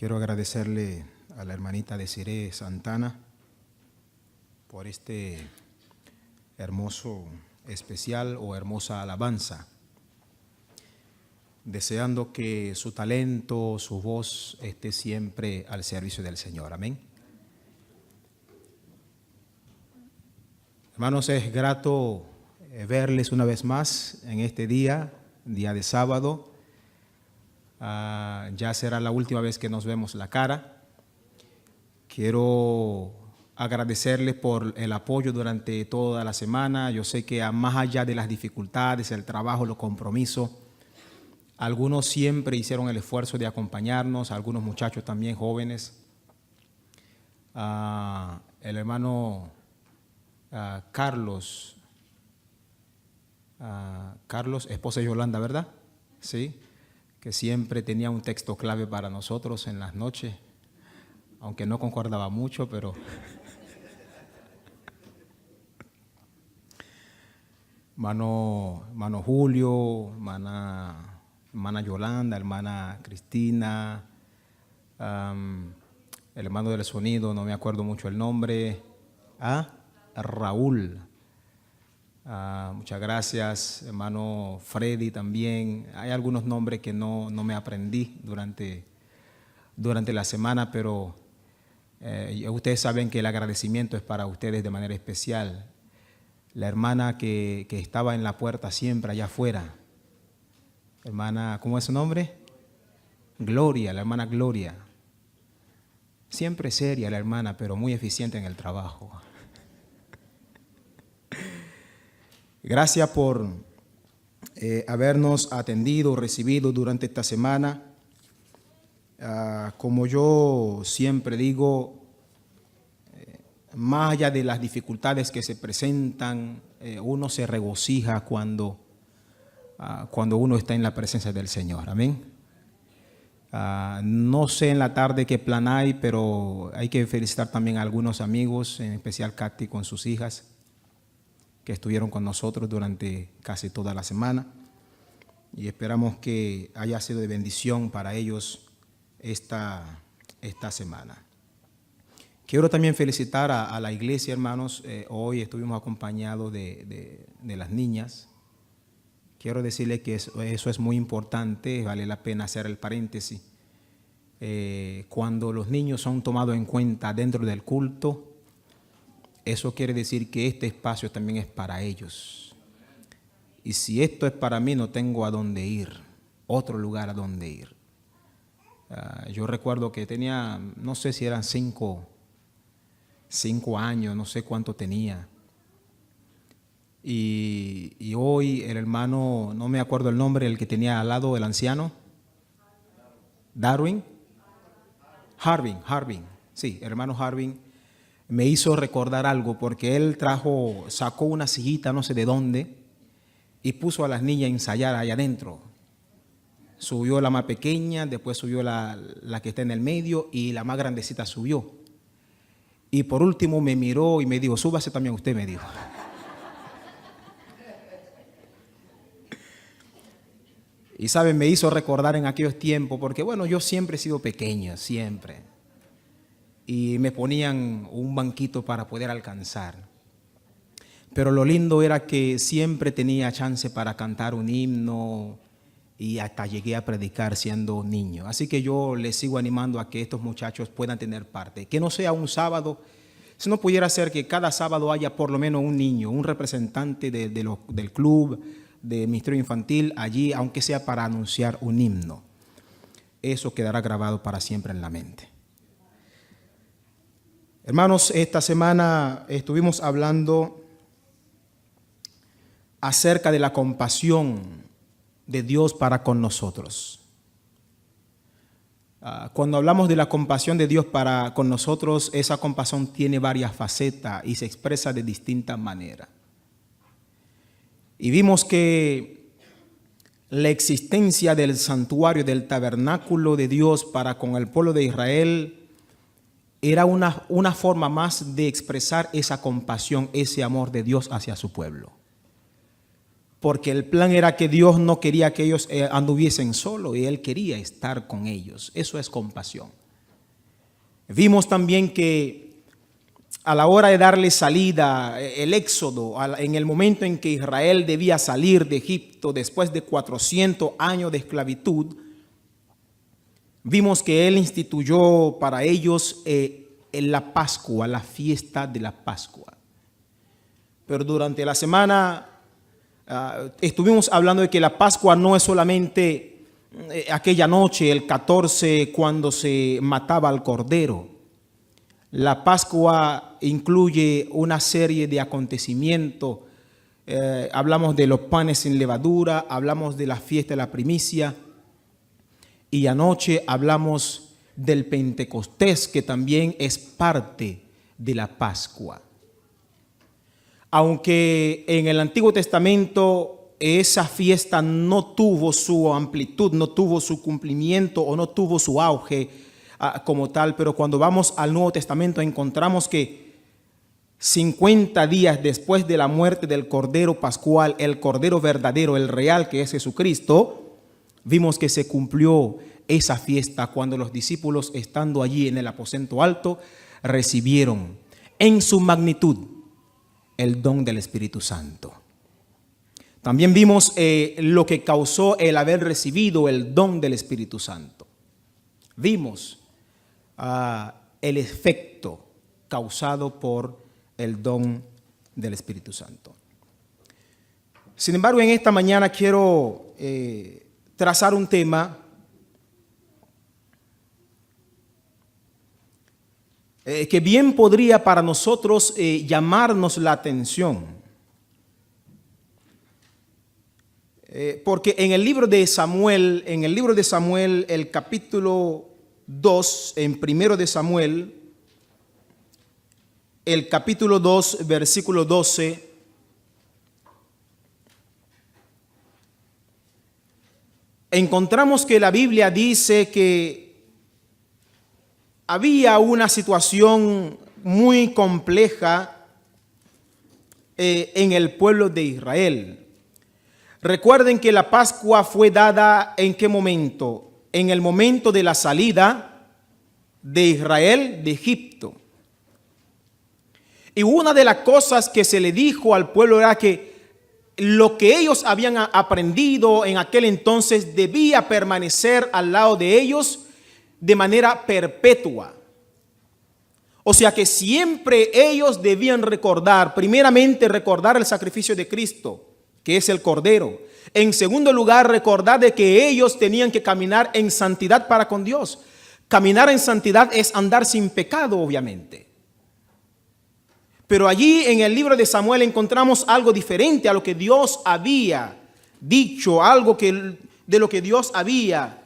Quiero agradecerle a la hermanita Desiree Santana por este hermoso especial o hermosa alabanza, deseando que su talento, su voz esté siempre al servicio del Señor. Amén. Hermanos, es grato verles una vez más en este día de sábado. Ya será la última vez que nos vemos la cara. Quiero agradecerles por el apoyo durante toda la semana. Yo sé que más allá de las dificultades, el trabajo, los compromisos, algunos siempre hicieron el esfuerzo de acompañarnos, algunos muchachos también jóvenes. El hermano Carlos, esposa de Yolanda, ¿verdad? Sí, que siempre tenía un texto clave para nosotros en las noches, aunque no concordaba mucho, pero hermano Julio, hermana Yolanda, hermana Cristina, el hermano del sonido, no me acuerdo mucho el nombre, Raúl. Muchas gracias, hermano Freddy también. Hay algunos nombres que no me aprendí durante la semana, pero ustedes saben que el agradecimiento es para ustedes de manera especial. La hermana que estaba en la puerta siempre allá afuera, hermana, ¿cómo es su nombre? Gloria, la hermana Gloria. Siempre seria la hermana, pero muy eficiente en el trabajo. Gracias por habernos atendido, recibido durante esta semana. Como yo siempre digo, más allá de las dificultades que se presentan, uno se regocija cuando uno está en la presencia del Señor. Amén. No sé en la tarde qué plan hay, pero hay que felicitar también a algunos amigos, en especial Katy con sus hijas, que estuvieron con nosotros durante casi toda la semana, y esperamos que haya sido de bendición para ellos esta semana. Quiero también felicitar a la iglesia, hermanos. Hoy estuvimos acompañados de las niñas. Quiero decirles que eso es muy importante, vale la pena hacer el paréntesis. Cuando los niños son tomados en cuenta dentro del culto, eso quiere decir que este espacio también es para ellos. Y si esto es para mí, no tengo a dónde ir, otro lugar a dónde ir. Yo recuerdo que tenía, no sé si eran 5 años, no sé cuánto tenía. Y hoy el hermano, no me acuerdo el nombre, el que tenía al lado, el anciano. Darwin. Harvin. Sí, el hermano Harvin me hizo recordar algo, porque él sacó una sillita no sé de dónde y puso a las niñas a ensayar allá adentro. Subió la más pequeña, después subió la que está en el medio, y la más grandecita subió. Y por último me miró y me dijo: súbase también usted, me dijo. Y saben, me hizo recordar en aquellos tiempos, porque bueno, yo siempre he sido pequeño, siempre. Y me ponían un banquito para poder alcanzar. Pero lo lindo era que siempre tenía chance para cantar un himno, y hasta llegué a predicar siendo niño. Así que yo les sigo animando a que estos muchachos puedan tener parte. Que no sea un sábado, si no pudiera ser que cada sábado haya por lo menos un niño, un representante del club, de ministerio infantil allí, aunque sea para anunciar un himno. Eso quedará grabado para siempre en la mente. Hermanos, esta semana estuvimos hablando acerca de la compasión de Dios para con nosotros. Cuando hablamos de la compasión de Dios para con nosotros, esa compasión tiene varias facetas y se expresa de distintas maneras. Y vimos que la existencia del santuario, del tabernáculo de Dios para con el pueblo de Israel, era una forma más de expresar esa compasión, ese amor de Dios hacia su pueblo. Porque el plan era que Dios no quería que ellos anduviesen solos, y Él quería estar con ellos. Eso es compasión. Vimos también que a la hora de darle salida, el éxodo, en el momento en que Israel debía salir de Egipto después de 400 años de esclavitud, vimos que Él instituyó para ellos la Pascua, la fiesta de la Pascua. Pero durante la semana estuvimos hablando de que la Pascua no es solamente aquella noche, el 14, cuando se mataba al cordero. La Pascua incluye una serie de acontecimientos. Hablamos de los panes sin levadura, hablamos de la fiesta de la primicia y anoche hablamos del Pentecostés, que también es parte de la Pascua. Aunque en el Antiguo Testamento esa fiesta no tuvo su amplitud, no tuvo su cumplimiento o no tuvo su auge como tal, pero cuando vamos al Nuevo Testamento encontramos que 50 días después de la muerte del Cordero Pascual, el Cordero verdadero, el real, que es Jesucristo, vimos que se cumplió esa fiesta cuando los discípulos, estando allí en el aposento alto, recibieron en su magnitud el don del Espíritu Santo. También vimos lo que causó el haber recibido el don del Espíritu Santo. Vimos el efecto causado por el don del Espíritu Santo. Sin embargo, en esta mañana quiero trazar un tema que bien podría para nosotros llamarnos la atención. Porque en el libro de Samuel, el capítulo 2, en primero de Samuel, el capítulo 2, versículo 12, encontramos que la Biblia dice que había una situación muy compleja en el pueblo de Israel. Recuerden que la Pascua fue dada ¿en qué momento? En el momento de la salida de Israel de Egipto. Y una de las cosas que se le dijo al pueblo era que lo que ellos habían aprendido en aquel entonces debía permanecer al lado de ellos de manera perpetua. O sea que siempre ellos debían recordar, primeramente recordar el sacrificio de Cristo, que es el Cordero. En segundo lugar, recordar de que ellos tenían que caminar en santidad para con Dios. Caminar en santidad es andar sin pecado, obviamente. Pero allí en el libro de Samuel encontramos algo diferente a lo que Dios había dicho, algo de lo que Dios había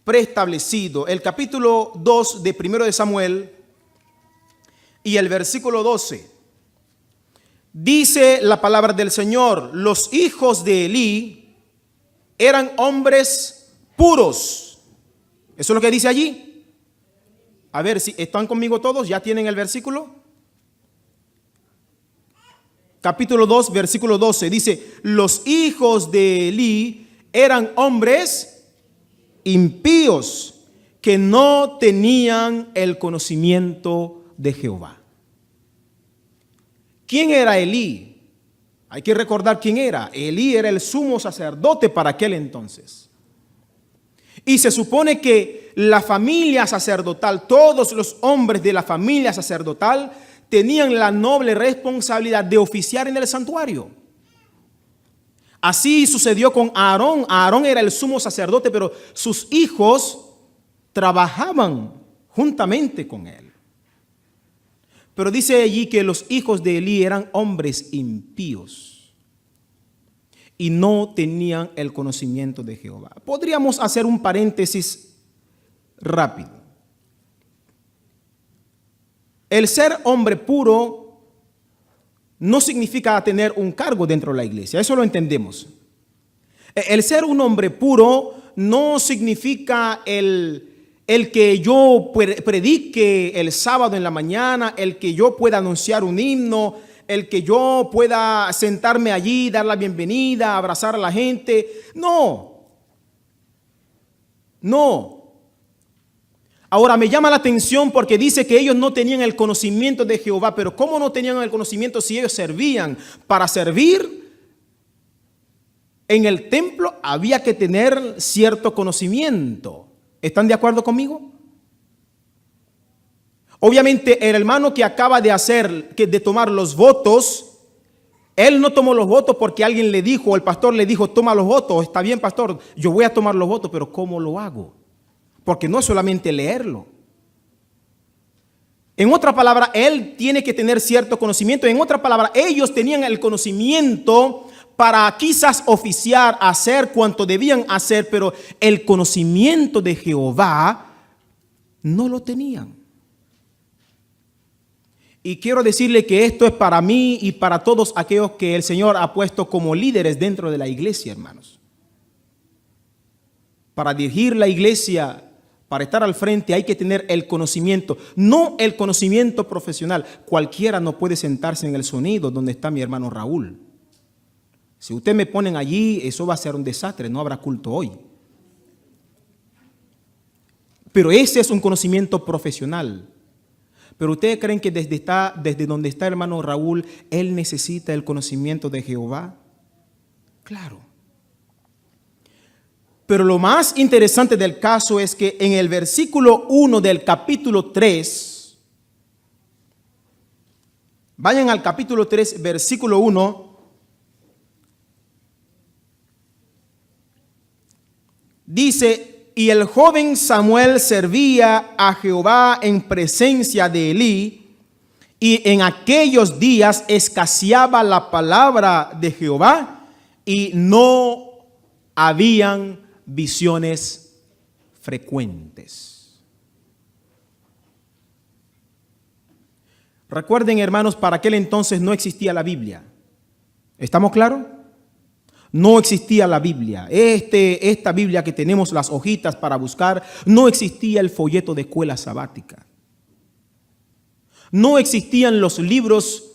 preestablecido. El capítulo 2 de primero de Samuel y el versículo 12. Dice la palabra del Señor: los hijos de Elí eran hombres puros. Eso es lo que dice allí. A ver si están conmigo todos, ya tienen el versículo. Capítulo 2, versículo 12. Dice: los hijos de Elí eran hombres impíos que no tenían el conocimiento de Jehová. ¿Quién era Elí? Hay que recordar quién era. Elí era el sumo sacerdote para aquel entonces. Y se supone que la familia sacerdotal, todos los hombres de la familia sacerdotal, tenían la noble responsabilidad de oficiar en el santuario. Así sucedió con Aarón. Aarón era el sumo sacerdote, pero sus hijos trabajaban juntamente con él. Pero dice allí que los hijos de Elí eran hombres impíos y no tenían el conocimiento de Jehová. Podríamos hacer un paréntesis rápido. El ser hombre puro no significa tener un cargo dentro de la iglesia, eso lo entendemos. El ser un hombre puro no significa el que yo predique el sábado en la mañana, el que yo pueda anunciar un himno, el que yo pueda sentarme allí, dar la bienvenida, abrazar a la gente. No. Ahora me llama la atención porque dice que ellos no tenían el conocimiento de Jehová, pero ¿cómo no tenían el conocimiento si ellos servían? Para servir en el templo había que tener cierto conocimiento. ¿Están de acuerdo conmigo? Obviamente el hermano que acaba de tomar los votos, él no tomó los votos porque alguien le dijo, el pastor le dijo, toma los votos. Está bien, pastor, yo voy a tomar los votos, pero ¿cómo lo hago? Porque no es solamente leerlo. En otra palabra, él tiene que tener cierto conocimiento. En otra palabra, ellos tenían el conocimiento para quizás oficiar, hacer cuanto debían hacer, pero el conocimiento de Jehová no lo tenían. Y quiero decirle que esto es para mí y para todos aquellos que el Señor ha puesto como líderes dentro de la iglesia, hermanos. Para dirigir la iglesia, para estar al frente, hay que tener el conocimiento, no el conocimiento profesional. Cualquiera no puede sentarse en el sonido donde está mi hermano Raúl. Si usted me ponen allí, eso va a ser un desastre, no habrá culto hoy. Pero ese es un conocimiento profesional. Pero ustedes creen que desde donde está el hermano Raúl, él necesita el conocimiento de Jehová. Claro. Pero lo más interesante del caso es que en el versículo 1 del capítulo 3, vayan al capítulo 3, versículo 1, dice: y el joven Samuel servía a Jehová en presencia de Elí, y en aquellos días escaseaba la palabra de Jehová, y no habían visiones frecuentes. Recuerden, hermanos, para aquel entonces no existía la Biblia. ¿Estamos claros? No existía la Biblia. Esta Biblia que tenemos, las hojitas para buscar, no existía el folleto de escuela sabática. No existían los libros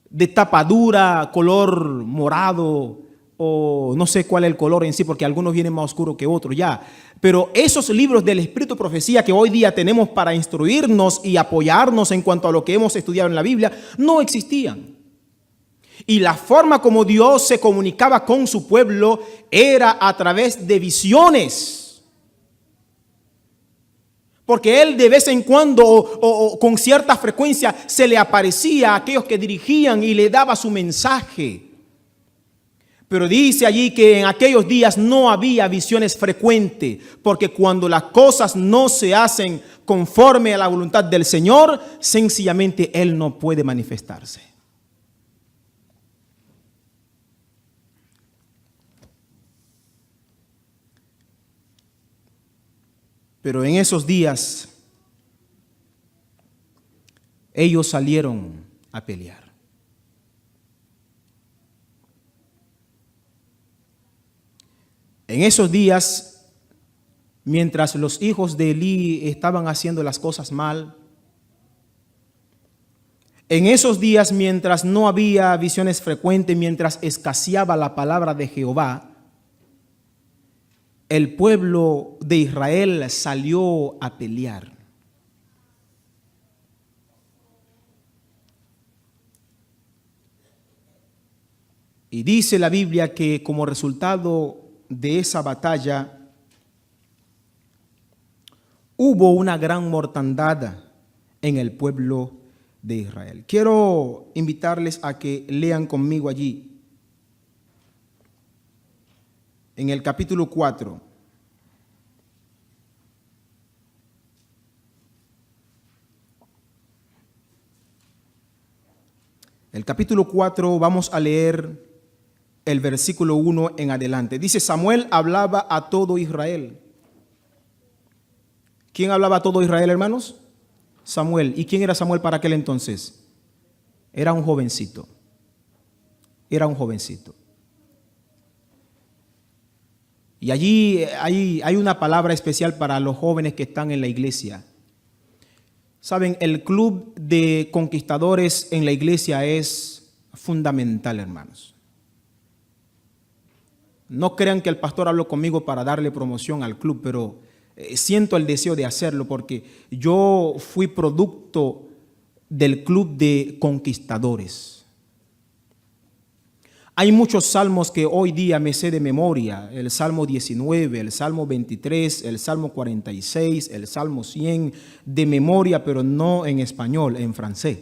de tapa dura, color morado, o no sé cuál es el color en sí, porque algunos vienen más oscuros que otros ya. Pero esos libros del Espíritu de Profecía que hoy día tenemos para instruirnos y apoyarnos en cuanto a lo que hemos estudiado en la Biblia, no existían. Y la forma como Dios se comunicaba con su pueblo era a través de visiones. Porque Él de vez en cuando o con cierta frecuencia se le aparecía a aquellos que dirigían y le daba su mensaje. Pero dice allí que en aquellos días no había visiones frecuentes, porque cuando las cosas no se hacen conforme a la voluntad del Señor, sencillamente Él no puede manifestarse. Pero en esos días ellos salieron a pelear. En esos días, mientras los hijos de Elí estaban haciendo las cosas mal, en esos días, mientras no había visiones frecuentes, mientras escaseaba la palabra de Jehová, el pueblo de Israel salió a pelear. Y dice la Biblia que como resultado de esa batalla hubo una gran mortandad en el pueblo de Israel. Quiero invitarles a que lean conmigo allí, en el capítulo 4. El capítulo 4 vamos a leer el versículo 1 en adelante. Dice: Samuel hablaba a todo Israel. ¿Quién hablaba a todo Israel, hermanos? Samuel. ¿Y quién era Samuel para aquel entonces? Era un jovencito. Era un jovencito. Y allí hay una palabra especial para los jóvenes que están en la iglesia. Saben, el club de conquistadores en la iglesia es fundamental, hermanos. No crean que el pastor habló conmigo para darle promoción al club, pero siento el deseo de hacerlo porque yo fui producto del club de conquistadores. Hay muchos salmos que hoy día me sé de memoria, el Salmo 19, el Salmo 23, el Salmo 46, el Salmo 100, de memoria, pero no en español, en francés.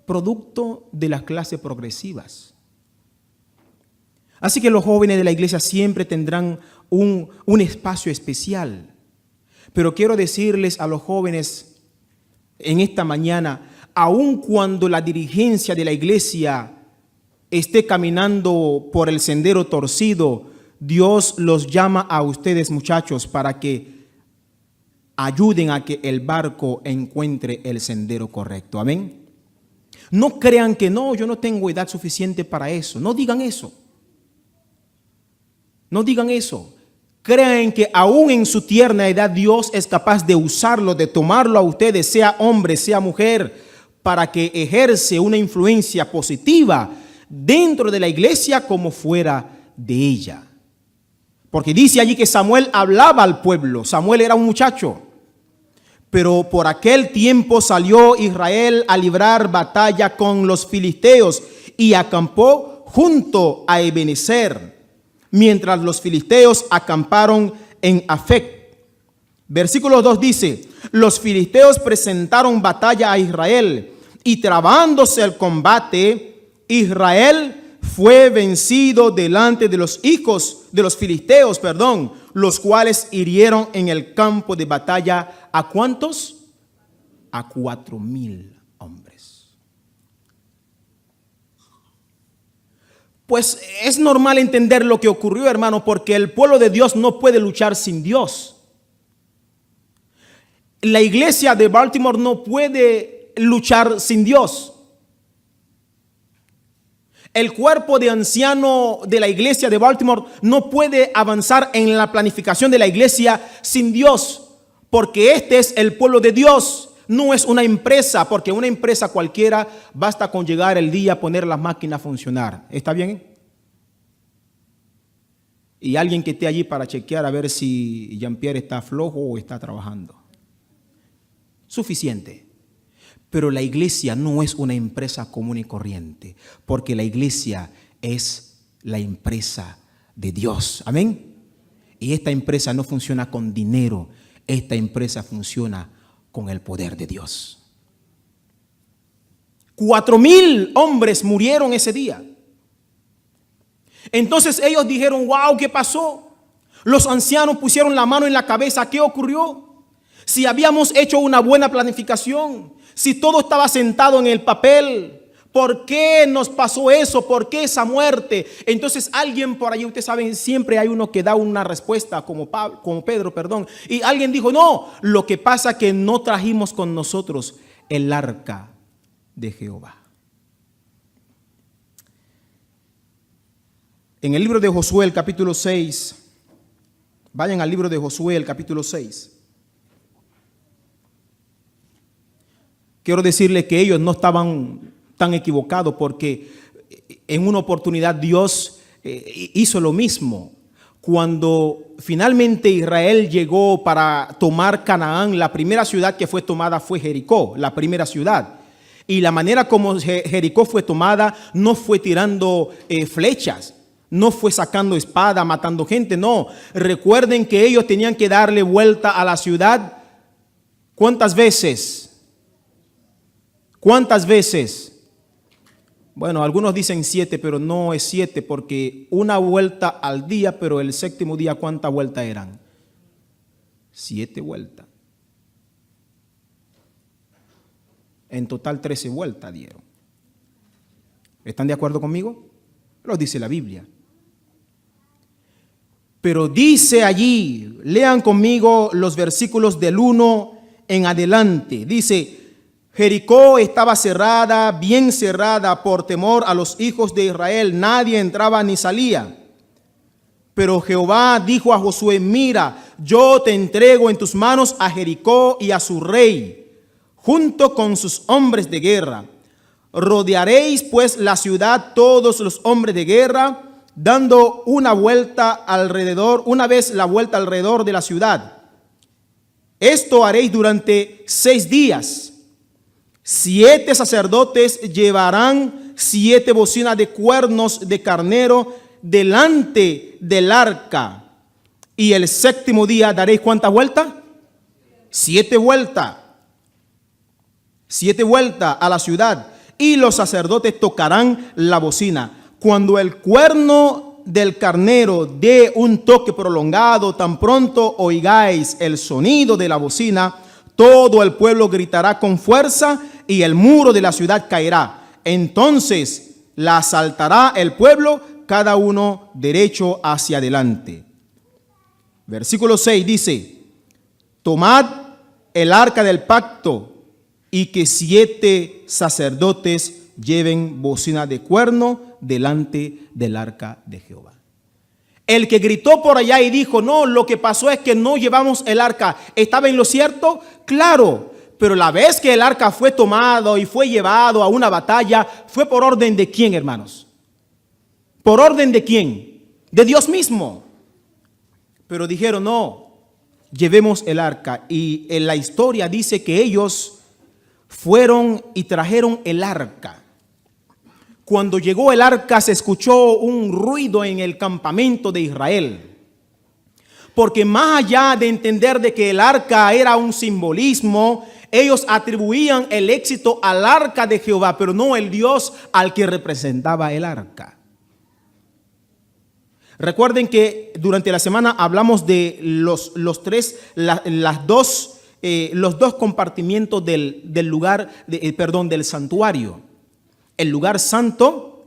Producto de las clases progresivas. Así que los jóvenes de la iglesia siempre tendrán un espacio especial. Pero quiero decirles a los jóvenes en esta mañana, aun cuando la dirigencia de la iglesia esté caminando por el sendero torcido, Dios los llama a ustedes, muchachos, para que ayuden a que el barco encuentre el sendero correcto. Amén. No crean que no, yo no tengo edad suficiente para eso. No digan eso. No digan eso. Crean que aún en su tierna edad Dios es capaz de usarlo, de tomarlo a ustedes, sea hombre, sea mujer, para que ejerce una influencia positiva dentro de la iglesia como fuera de ella. Porque dice allí que Samuel hablaba al pueblo. Samuel era un muchacho. Pero por aquel tiempo salió Israel a librar batalla con los filisteos y acampó junto a Ebenezer, mientras los filisteos acamparon en Afec. Versículo 2 dice: los filisteos presentaron batalla a Israel y trabándose el combate, Israel fue vencido delante de los hijos de los filisteos, los cuales hirieron en el campo de batalla ¿a cuántos? A 4,000 hombres. Pues es normal entender lo que ocurrió, hermano, porque el pueblo de Dios no puede luchar sin Dios. La iglesia de Baltimore no puede luchar sin Dios. El cuerpo de anciano de la iglesia de Baltimore no puede avanzar en la planificación de la iglesia sin Dios, porque este es el pueblo de Dios, no es una empresa, porque una empresa cualquiera basta con llegar el día, poner las máquinas a funcionar. ¿Está bien? Y alguien que esté allí para chequear a ver si Jean-Pierre está flojo o está trabajando. Suficiente. Pero la iglesia no es una empresa común y corriente, porque la iglesia es la empresa de Dios. Amén. Y esta empresa no funciona con dinero, esta empresa funciona con el poder de Dios. 4,000 hombres murieron ese día. Entonces ellos dijeron: wow, ¿qué pasó? Los ancianos pusieron la mano en la cabeza. ¿Qué ocurrió? Si habíamos hecho una buena planificación, si todo estaba sentado en el papel, ¿por qué nos pasó eso? ¿Por qué esa muerte? Entonces alguien por ahí, ustedes saben, siempre hay uno que da una respuesta como Pedro, y alguien dijo: no, lo que pasa es que no trajimos con nosotros el arca de Jehová. En el libro de Josué, el capítulo 6, vayan al libro de Josué, el capítulo 6. Quiero decirles que ellos no estaban tan equivocados, porque en una oportunidad Dios hizo lo mismo. Cuando finalmente Israel llegó para tomar Canaán, la primera ciudad que fue tomada fue Jericó, la primera ciudad. Y la manera como Jericó fue tomada no fue tirando flechas, no fue sacando espada, matando gente, no. Recuerden que ellos tenían que darle vuelta a la ciudad. ¿Cuántas veces? ¿Cuántas veces? Bueno, algunos dicen 7, pero no es 7, porque una vuelta al día, pero el séptimo día, ¿cuántas vueltas eran? 7 vueltas. En total 13 vueltas dieron. ¿Están de acuerdo conmigo? Lo dice la Biblia. Pero dice allí, lean conmigo los versículos del 1 en adelante. Dice: Jericó estaba cerrada, bien cerrada, por temor a los hijos de Israel. Nadie entraba ni salía. Pero Jehová dijo a Josué: mira, yo te entrego en tus manos a Jericó y a su rey, junto con sus hombres de guerra. Rodearéis pues la ciudad todos los hombres de guerra dando una vez la vuelta alrededor de la ciudad. Esto haréis durante 6 días. 7 sacerdotes llevarán 7 bocinas de cuernos de carnero delante del arca. Y el 7º día daréis ¿cuántas vueltas? 7 vueltas. 7 vueltas a la ciudad. Y los sacerdotes tocarán la bocina. Cuando el cuerno del carnero dé un toque prolongado, tan pronto oigáis el sonido de la bocina, todo el pueblo gritará con fuerza y el muro de la ciudad caerá. Entonces la asaltará el pueblo, cada uno derecho hacia adelante. Versículo 6 dice: tomad el arca del pacto y que 7 sacerdotes lleven bocina de cuerno delante del arca de Jehová. El que gritó por allá y dijo: no, lo que pasó es que no llevamos el arca, ¿estaba en lo cierto? Claro, pero la vez que el arca fue tomado y fue llevado a una batalla, ¿fue por orden de quién, hermanos? ¿Por orden de quién? De Dios mismo. Pero dijeron: no, llevemos el arca. Y en la historia dice que ellos fueron y trajeron el arca. Cuando llegó el arca se escuchó un ruido en el campamento de Israel. Porque más allá de entender de que el arca era un simbolismo, ellos atribuían el éxito al arca de Jehová, pero no el Dios al que representaba el arca. Recuerden que durante la semana hablamos de los dos compartimientos del santuario. El lugar santo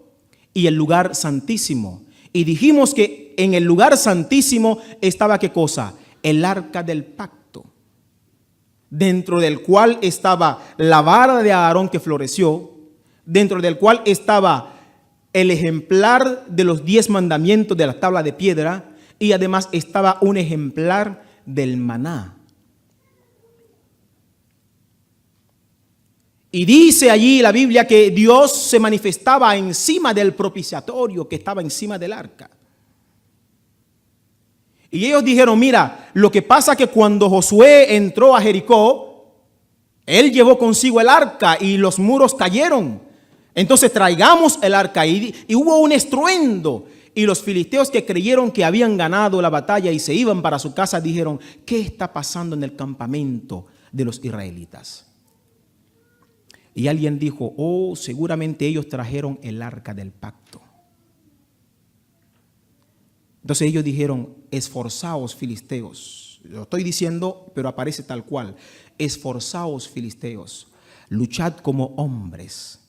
y el lugar santísimo. Y dijimos que en el lugar santísimo estaba ¿qué cosa? El arca del pacto, dentro del cual estaba la vara de Aarón que floreció, dentro del cual estaba el ejemplar de los 10 mandamientos de la tabla de piedra, y además estaba un ejemplar del maná. Y dice allí la Biblia que Dios se manifestaba encima del propiciatorio que estaba encima del arca. Y ellos dijeron: mira, lo que pasa es que cuando Josué entró a Jericó, él llevó consigo el arca y los muros cayeron. Entonces traigamos el arca. Y hubo un estruendo. Y los filisteos, que creyeron que habían ganado la batalla y se iban para su casa, dijeron: ¿qué está pasando en el campamento de los israelitas? Y alguien dijo: oh, seguramente ellos trajeron el arca del pacto. Entonces ellos dijeron: esforzaos, filisteos. Lo estoy diciendo, pero aparece tal cual. Esforzaos, filisteos, luchad como hombres.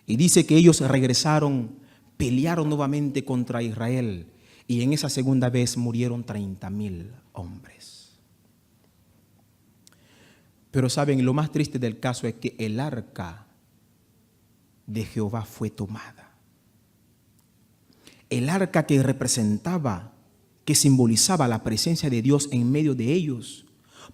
Y dice que ellos regresaron, pelearon nuevamente contra Israel. Y en esa segunda vez murieron 30,000 hombres. Pero saben, lo más triste del caso es que el arca de Jehová fue tomada. El arca que representaba, que simbolizaba la presencia de Dios en medio de ellos.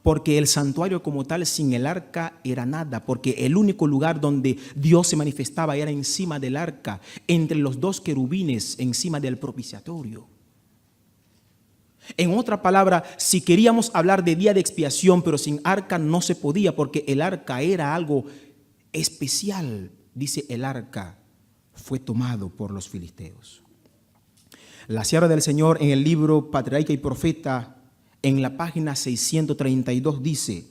Porque el santuario como tal sin el arca era nada. Porque el único lugar donde Dios se manifestaba era encima del arca, entre los 2 querubines, encima del propiciatorio. En otra palabra, si queríamos hablar de día de expiación, pero sin arca no se podía, porque el arca era algo especial. Dice: el arca fue tomado por los filisteos. La sierva del Señor, en el libro Patriarca y Profeta, en la página 632, dice: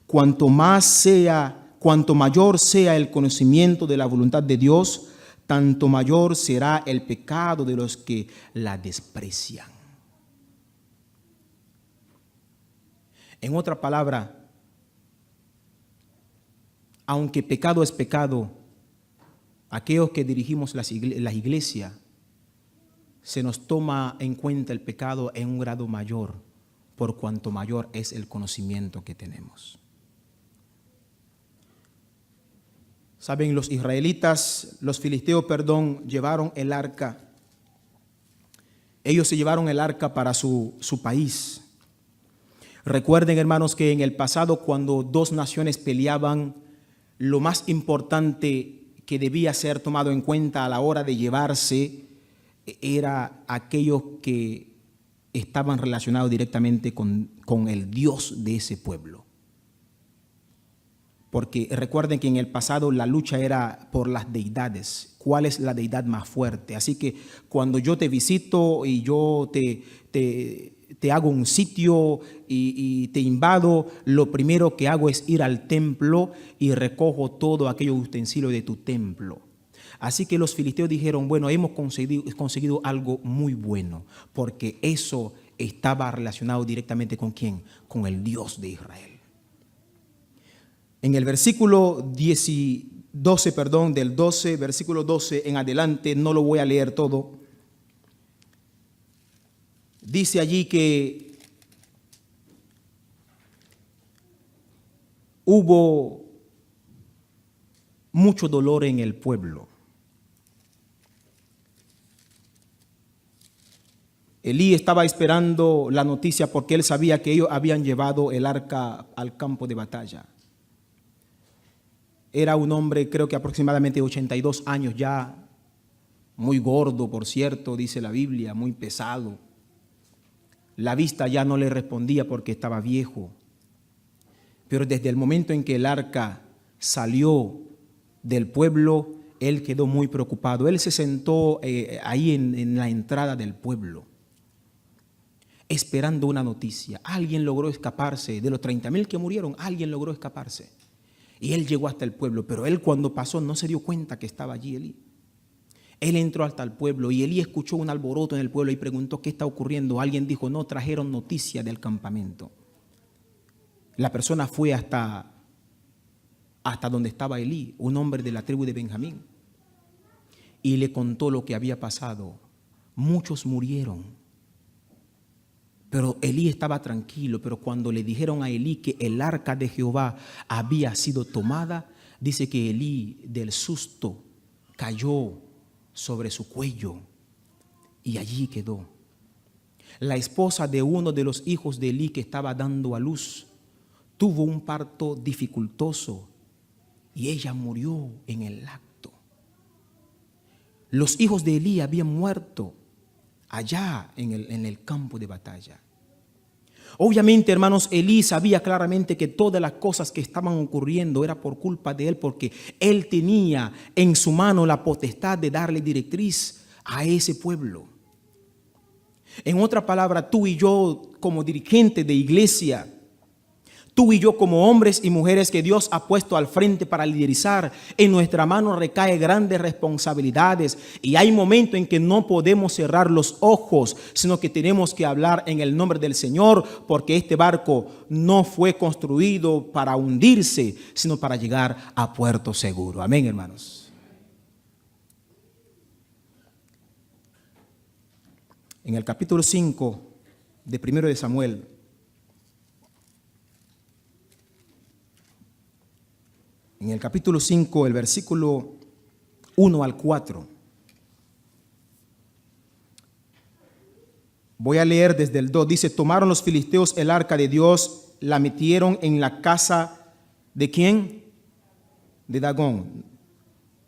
cuanto mayor sea el conocimiento de la voluntad de Dios, tanto mayor será el pecado de los que la desprecian. En otra palabra, aunque pecado es pecado, aquellos que dirigimos la iglesia, se nos toma en cuenta el pecado en un grado mayor, por cuanto mayor es el conocimiento que tenemos. Saben, los filisteos, llevaron el arca. Ellos se llevaron el arca para su país. Recuerden, hermanos, que en el pasado, cuando 2 naciones peleaban, lo más importante que debía ser tomado en cuenta a la hora de llevarse era aquellos que estaban relacionados directamente con el Dios de ese pueblo. Porque recuerden que en el pasado la lucha era por las deidades. ¿Cuál es la deidad más fuerte? Así que cuando yo te visito y yo te hago un sitio y te invado, lo primero que hago es ir al templo y recojo todo aquellos utensilios de tu templo. Así que los filisteos dijeron, bueno, hemos conseguido algo muy bueno, porque eso estaba relacionado directamente ¿con quién? Con el Dios de Israel. En el versículo 12, del 12, versículo 12 en adelante, no lo voy a leer todo. Dice allí que hubo mucho dolor en el pueblo. Elí estaba esperando la noticia porque él sabía que ellos habían llevado el arca al campo de batalla. Era un hombre, creo que aproximadamente 82 años ya, muy gordo, por cierto, dice la Biblia, muy pesado. La vista ya no le respondía porque estaba viejo. Pero desde el momento en que el arca salió del pueblo, él quedó muy preocupado. Él se sentó ahí en la entrada del pueblo, esperando una noticia. Alguien logró escaparse. De los 30,000 que murieron, alguien logró escaparse. Y él llegó hasta el pueblo, pero él cuando pasó no se dio cuenta que estaba allí Elí. Él entró hasta el pueblo y Elí escuchó un alboroto en el pueblo y preguntó qué está ocurriendo. Alguien dijo, no, trajeron noticia del campamento. La persona fue hasta donde estaba Elí, un hombre de la tribu de Benjamín, y le contó lo que había pasado. Muchos murieron. Pero Elí estaba tranquilo, pero cuando le dijeron a Elí que el arca de Jehová había sido tomada, dice que Elí del susto cayó sobre su cuello y allí quedó. La esposa de uno de los hijos de Elí que estaba dando a luz tuvo un parto dificultoso y ella murió en el acto. Los hijos de Elí habían muerto allá en el campo de batalla. Obviamente, hermanos, Elí sabía claramente que todas las cosas que estaban ocurriendo era por culpa de él, porque él tenía en su mano la potestad de darle directriz a ese pueblo. En otra palabra, tú y yo como dirigentes de iglesia, tú y yo como hombres y mujeres que Dios ha puesto al frente para liderizar, en nuestra mano recae grandes responsabilidades y hay momentos en que no podemos cerrar los ojos, sino que tenemos que hablar en el nombre del Señor, porque este barco no fue construido para hundirse, sino para llegar a puerto seguro. Amén, hermanos. En el capítulo 5 de 1 de Samuel, en el capítulo 5, el versículo 1 al 4. Voy a leer desde el 2. Dice, tomaron los filisteos el arca de Dios, la metieron en la casa de ¿quién? De Dagón.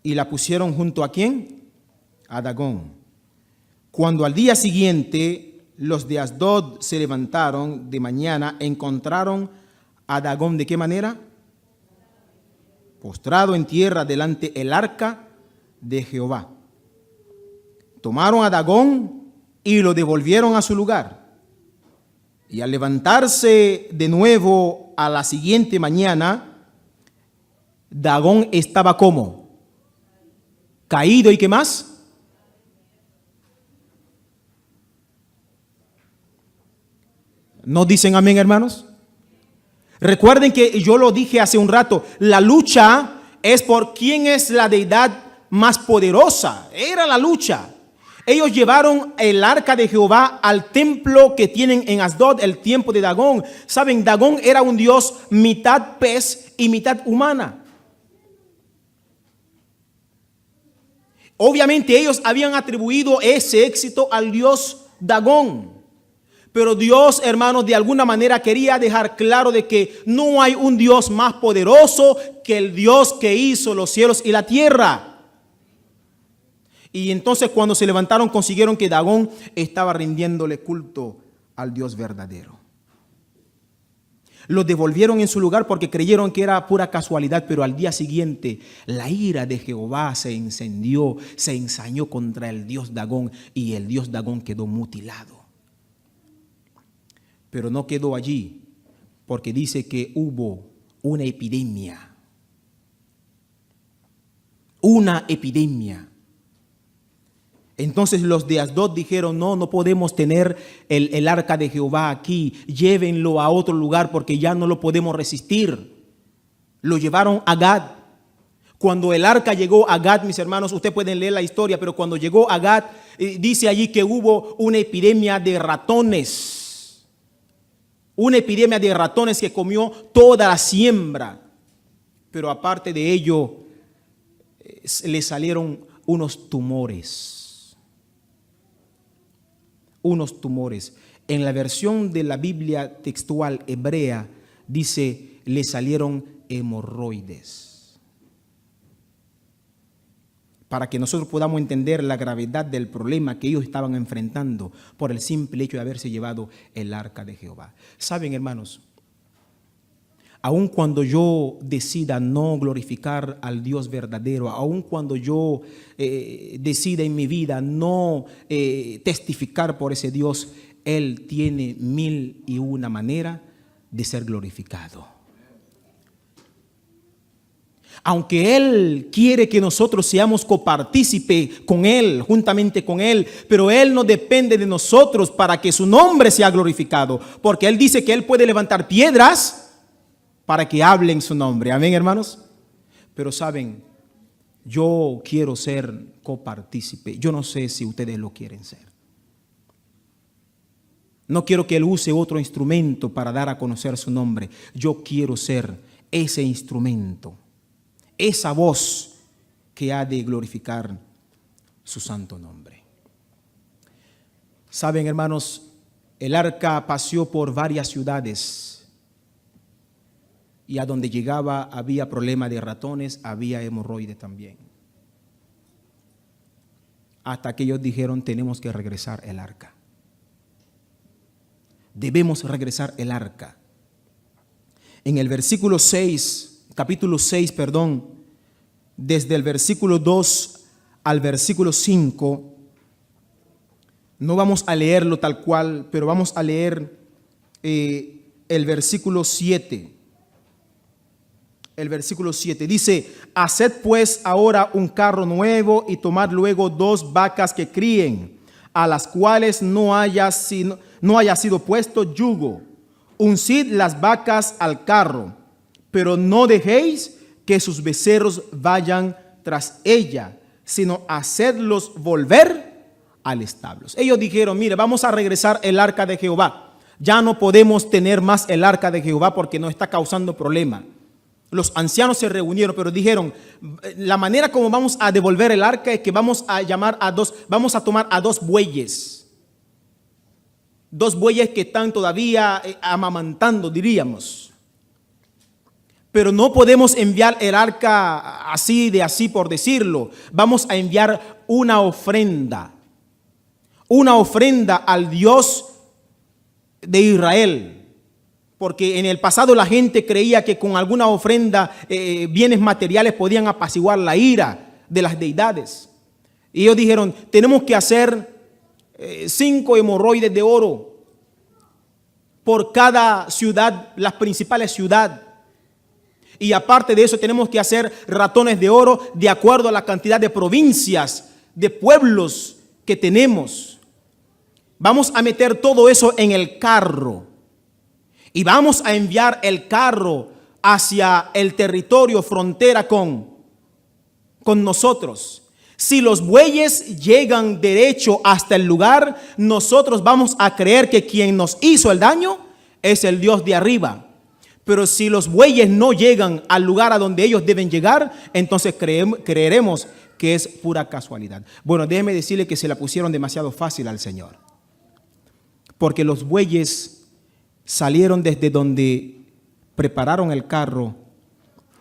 Y la pusieron junto a ¿quién? A Dagón. Cuando al día siguiente los de Asdod se levantaron de mañana, encontraron a Dagón, ¿de qué manera? Postrado en tierra delante el arca de Jehová. Tomaron a Dagón y lo devolvieron a su lugar. Y al levantarse de nuevo a la siguiente mañana, Dagón estaba como caído. ¿Y qué más? ¿No dicen amén, hermanos? Recuerden que yo lo dije hace un rato, la lucha es por quién es la deidad más poderosa. Era la lucha. Ellos llevaron el arca de Jehová al templo que tienen en Asdod, el templo de Dagón. Saben, Dagón era un dios mitad pez y mitad humana. Obviamente ellos habían atribuido ese éxito al dios Dagón. Pero Dios, hermanos, de alguna manera quería dejar claro de que no hay un Dios más poderoso que el Dios que hizo los cielos y la tierra. Y entonces cuando se levantaron consiguieron que Dagón estaba rindiéndole culto al Dios verdadero. Los devolvieron en su lugar porque creyeron que era pura casualidad, pero al día siguiente la ira de Jehová se encendió, se ensañó contra el Dios Dagón y el Dios Dagón quedó mutilado. Pero no quedó allí, porque dice que hubo una epidemia. Una epidemia. Entonces los de Asdod dijeron, no podemos tener el arca de Jehová aquí, llévenlo a otro lugar porque ya no lo podemos resistir. Lo llevaron a Gad. Cuando el arca llegó a Gad, mis hermanos, ustedes pueden leer la historia, pero cuando llegó a Gad, dice allí que hubo una epidemia de ratones. Una epidemia de ratones que comió toda la siembra. Pero aparte de ello, le salieron unos tumores. Unos tumores. En la versión de la Biblia textual hebrea dice, le salieron hemorroides. Para que nosotros podamos entender la gravedad del problema que ellos estaban enfrentando por el simple hecho de haberse llevado el arca de Jehová. Saben, hermanos, aun cuando yo decida no glorificar al Dios verdadero, aun cuando yo decida en mi vida no testificar por ese Dios, Él tiene 1001 maneras de ser glorificado. Aunque Él quiere que nosotros seamos copartícipe con Él, juntamente con Él, pero Él no depende de nosotros para que su nombre sea glorificado, porque Él dice que Él puede levantar piedras para que hablen su nombre. Amén, hermanos. Pero saben, yo quiero ser copartícipe. Yo no sé si ustedes lo quieren ser. No quiero que Él use otro instrumento para dar a conocer su nombre. Yo quiero ser ese instrumento, esa voz que ha de glorificar su santo nombre. Saben, hermanos, el arca paseó por varias ciudades. Y a donde llegaba había problema de ratones, había hemorroides también. Hasta que ellos dijeron, tenemos que regresar el arca. Debemos regresar el arca. En el versículo 6, capítulo 6, desde el versículo 2 al versículo 5, no vamos a leerlo tal cual, pero vamos a leer el versículo 7. El versículo 7 dice, haced pues ahora un carro nuevo y tomad luego 2 vacas que críen, a las cuales no haya sido puesto yugo. Uncid las vacas al carro, pero no dejéis que sus becerros vayan tras ella, sino hacedlos volver al establo. Ellos dijeron, mire, vamos a regresar el arca de Jehová. Ya no podemos tener más el arca de Jehová porque nos está causando problema. Los ancianos se reunieron, pero dijeron, la manera como vamos a devolver el arca es que vamos a tomar a 2 bueyes. 2 bueyes que están todavía amamantando, diríamos. Pero no podemos enviar el arca así por decirlo. Vamos a enviar una ofrenda al Dios de Israel. Porque en el pasado la gente creía que con alguna ofrenda, bienes materiales podían apaciguar la ira de las deidades. Y ellos dijeron, tenemos que hacer 5 hemorroides de oro por cada ciudad, las principales ciudades. Y aparte de eso tenemos que hacer ratones de oro de acuerdo a la cantidad de provincias, de pueblos que tenemos. Vamos a meter todo eso en el carro. Y vamos a enviar el carro hacia el territorio frontera con nosotros. Si los bueyes llegan derecho hasta el lugar, nosotros vamos a creer que quien nos hizo el daño es el Dios de arriba. Pero si los bueyes no llegan al lugar a donde ellos deben llegar, entonces creeremos que es pura casualidad. Bueno, déjeme decirle que se la pusieron demasiado fácil al Señor. Porque los bueyes salieron desde donde prepararon el carro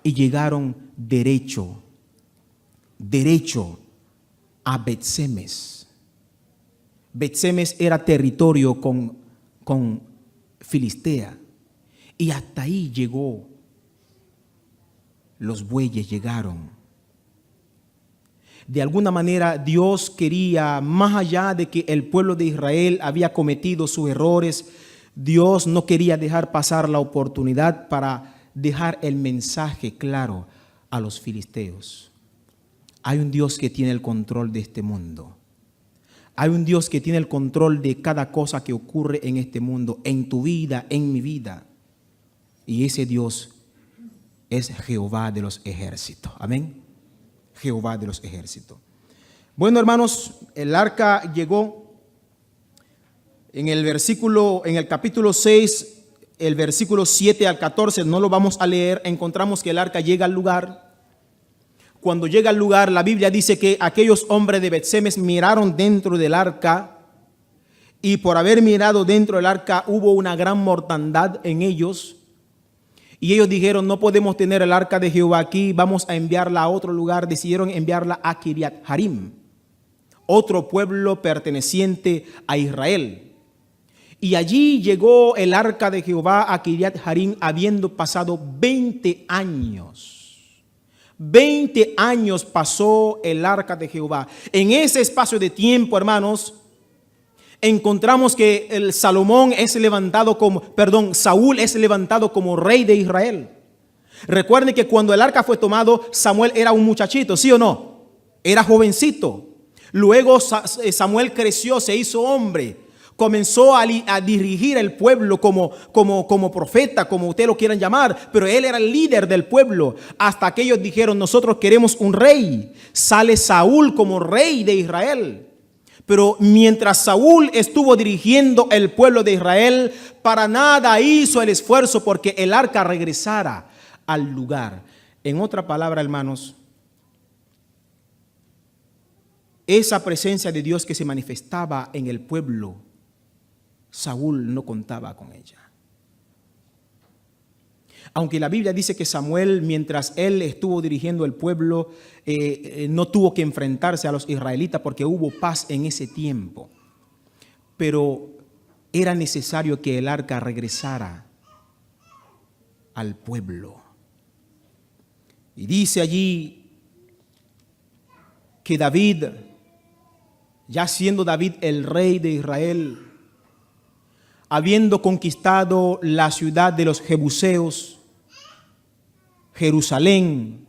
y llegaron derecho. a Bet-Semes. Bet-Semes era territorio con Filistea. Y hasta ahí llegó. Los bueyes llegaron. De alguna manera Dios quería, más allá de que el pueblo de Israel había cometido sus errores, Dios no quería dejar pasar la oportunidad para dejar el mensaje claro a los filisteos. Hay un Dios que tiene el control de este mundo. Hay un Dios que tiene el control de cada cosa que ocurre en este mundo, en tu vida, en mi vida. Y ese Dios es Jehová de los ejércitos. Amén. Jehová de los ejércitos. Bueno, hermanos, el arca llegó en el capítulo 6, el versículo 7 al 14, no lo vamos a leer. Encontramos que el arca llega al lugar. Cuando llega al lugar, la Biblia dice que aquellos hombres de Bet-Semes miraron dentro del arca, y por haber mirado dentro del arca hubo una gran mortandad en ellos. Y ellos dijeron: no podemos tener el arca de Jehová aquí, vamos a enviarla a otro lugar. Decidieron enviarla a Kiriat Jearim, otro pueblo perteneciente a Israel. Y allí llegó el arca de Jehová a Kiriat Jearim, habiendo pasado 20 años. 20 años pasó el arca de Jehová. En ese espacio de tiempo, hermanos, encontramos que Saúl es levantado como rey de Israel. Recuerden que cuando el arca fue tomado, Samuel era un muchachito, ¿sí o no? Era jovencito. Luego Samuel creció, se hizo hombre. Comenzó a dirigir el pueblo como profeta, como ustedes lo quieran llamar, pero él era el líder del pueblo. Hasta que ellos dijeron: nosotros queremos un rey. Sale Saúl como rey de Israel. Pero mientras Saúl estuvo dirigiendo el pueblo de Israel, para nada hizo el esfuerzo porque el arca regresara al lugar. En otra palabra, hermanos, esa presencia de Dios que se manifestaba en el pueblo, Saúl no contaba con ella. Aunque la Biblia dice que Samuel, mientras él estuvo dirigiendo el pueblo, no tuvo que enfrentarse a los israelitas porque hubo paz en ese tiempo. Pero era necesario que el arca regresara al pueblo. Y dice allí que David, ya siendo David el rey de Israel, habiendo conquistado la ciudad de los jebuseos, Jerusalén,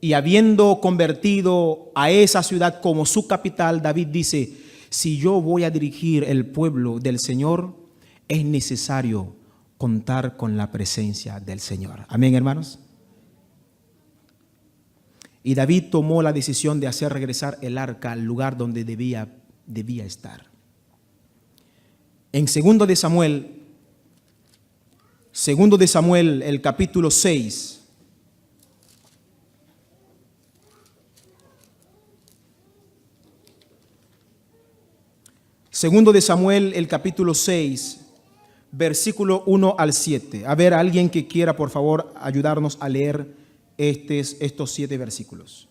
y habiendo convertido a esa ciudad como su capital, David dice: si yo voy a dirigir el pueblo del Señor, es necesario contar con la presencia del Señor. Amén, hermanos. Y David tomó la decisión de hacer regresar el arca al lugar donde debía estar. En segundo de Samuel, el capítulo 6. Segundo de Samuel, el capítulo 6, versículo 1 al 7. A ver, alguien que quiera, por favor, ayudarnos a leer estos 7 versículos.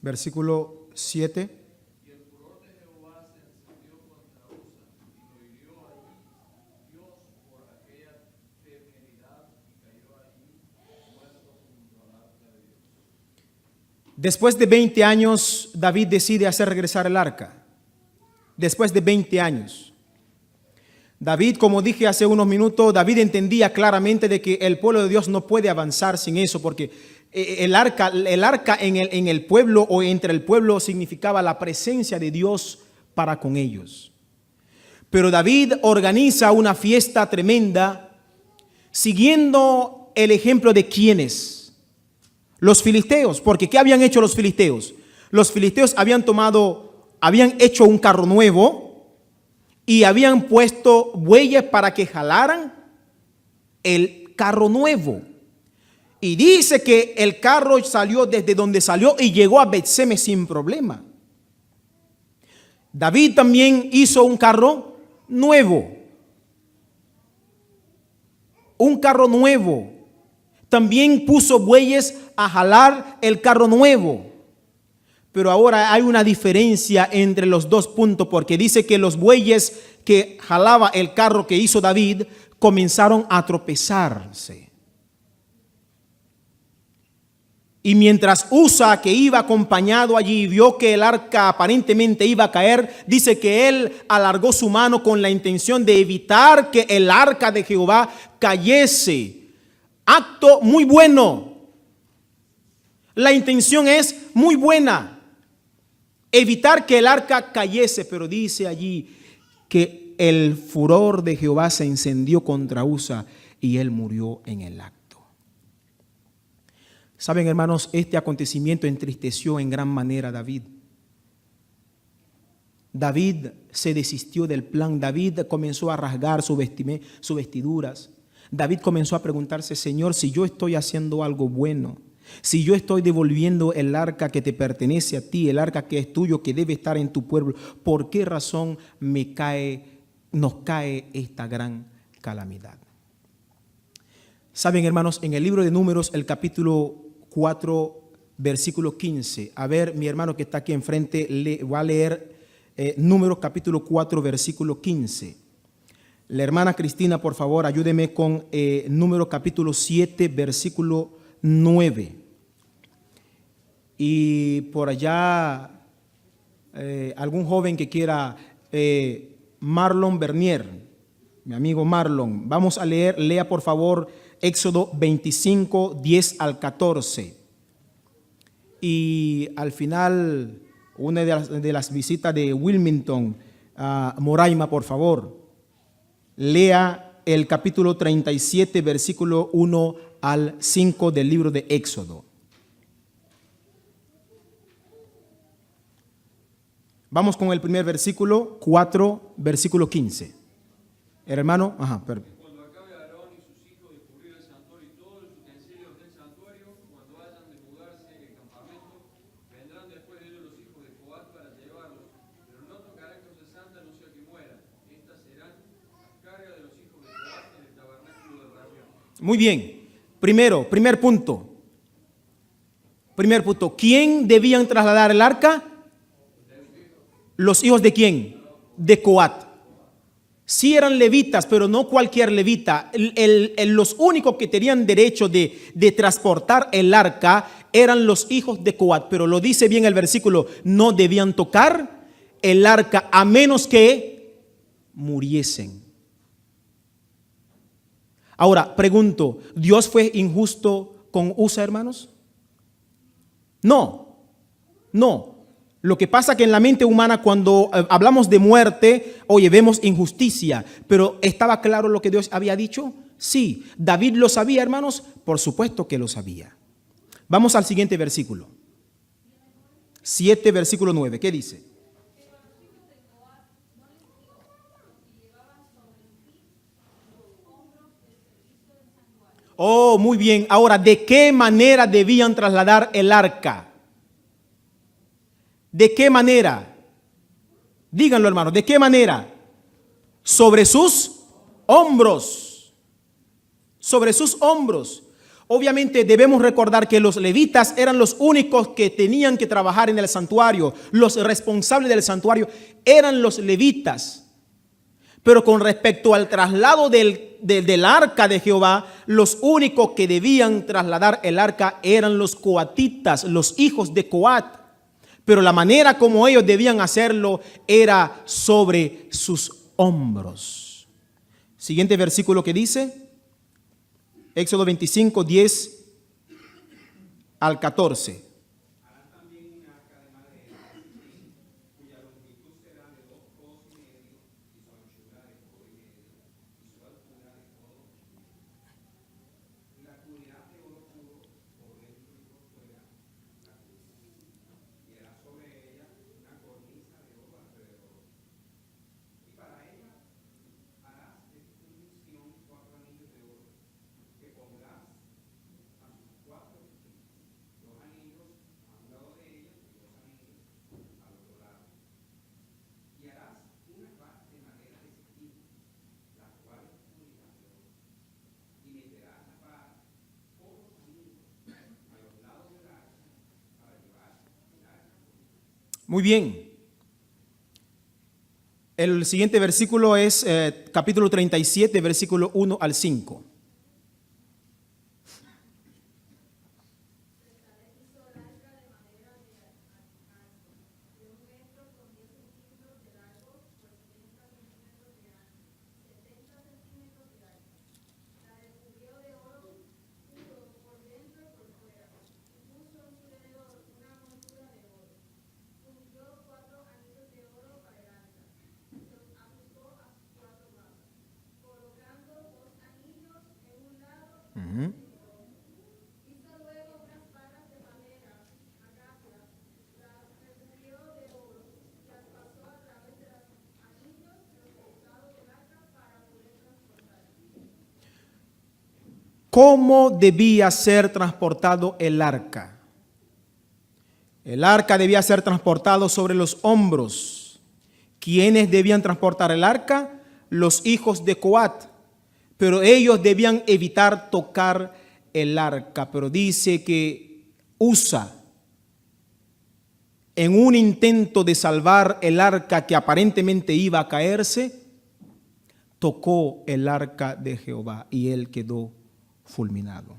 versículo 7. Después de 20 años, David decide hacer regresar el arca. Después de 20 años. David, como dije hace unos minutos, David entendía claramente de que el pueblo de Dios no puede avanzar sin eso, porque el arca en el pueblo o entre el pueblo significaba la presencia de Dios para con ellos. Pero David organiza una fiesta tremenda siguiendo el ejemplo de ¿quiénes? Los filisteos, porque ¿qué habían hecho los filisteos? Los filisteos habían hecho un carro nuevo y habían puesto bueyes para que jalaran el carro nuevo. Y dice que el carro salió desde donde salió y llegó a Bet-Semes sin problema. David también hizo un carro nuevo. Un carro nuevo. También puso bueyes a jalar el carro nuevo. Pero ahora hay una diferencia entre los dos puntos, porque dice que los bueyes que jalaba el carro que hizo David comenzaron a tropezarse. Y mientras Usa, que iba acompañado allí, vio que el arca aparentemente iba a caer, dice que él alargó su mano con la intención de evitar que el arca de Jehová cayese. Acto muy bueno. La intención es muy buena. Evitar que el arca cayese, pero dice allí que el furor de Jehová se encendió contra Usa y él murió en el acto. Saben, hermanos, este acontecimiento entristeció en gran manera a David. David se desistió del plan. David comenzó a rasgar sus vestiduras. David comenzó a preguntarse: Señor, si yo estoy haciendo algo bueno, si yo estoy devolviendo el arca que te pertenece a ti, el arca que es tuyo, que debe estar en tu pueblo, ¿por qué razón nos cae esta gran calamidad? Saben, hermanos, en el libro de Números, el capítulo 4, versículo 15. A ver, mi hermano que está aquí enfrente va a leer Números capítulo 4, versículo 15. La hermana Cristina, por favor, ayúdeme con Números capítulo 7, versículo 9. Y por allá, algún joven que quiera, Marlon Bernier, mi amigo Marlon, vamos a leer, lea por favor Éxodo 25, 10 al 14. Y al final, una de las visitas de Wilmington, Moraima, por favor, lea el capítulo 37, versículo 1 al 5 del libro de Éxodo. Vamos con el primer versículo, 4, versículo 15. Hermano, Cuando acabe Aarón y sus hijos de cubrir el santuario y todos los utensilios del santuario, cuando hayan de mudarse el campamento, vendrán después de ellos los hijos de Coat para llevarlos, pero no tocarán cosa santa, no sea que mueran. Estas serán las cargas de los hijos de Coat en el tabernáculo de reunión. Muy bien. Primer punto. ¿Quién debían trasladar el arca? ¿Los hijos de quién? De Coat. Sí eran levitas, pero no cualquier levita. Los únicos que tenían derecho de transportar el arca eran los hijos de Coat. Pero lo dice bien el versículo: no debían tocar el arca a menos que muriesen. Ahora, pregunto, ¿Dios fue injusto con Usa, hermanos? No. Lo que pasa que en la mente humana, cuando hablamos de muerte, vemos injusticia. Pero ¿estaba claro lo que Dios había dicho? Sí. ¿David lo sabía, hermanos? Por supuesto que lo sabía. Vamos al siguiente versículo. 7, versículo 9. ¿Qué dice? Oh, muy bien. Ahora, ¿de qué manera debían trasladar el arca? ¿De qué manera? Díganlo, hermanos, ¿de qué manera? Sobre sus hombros. Sobre sus hombros. Obviamente debemos recordar que los levitas eran los únicos que tenían que trabajar en el santuario. Los responsables del santuario eran los levitas. Pero con respecto al traslado del arca de Jehová, los únicos que debían trasladar el arca eran los coatitas, los hijos de Coat. Pero la manera como ellos debían hacerlo era sobre sus hombros. Siguiente versículo que dice, Éxodo 25, 10 al 14. Muy bien. El siguiente versículo es capítulo 37, versículo 1 al 5. ¿Cómo debía ser transportado el arca? El arca debía ser transportado sobre los hombros. ¿Quiénes debían transportar el arca? Los hijos de Coat. Pero ellos debían evitar tocar el arca. Pero dice que Usa, en un intento de salvar el arca que aparentemente iba a caerse, tocó el arca de Jehová y él quedó fulminado.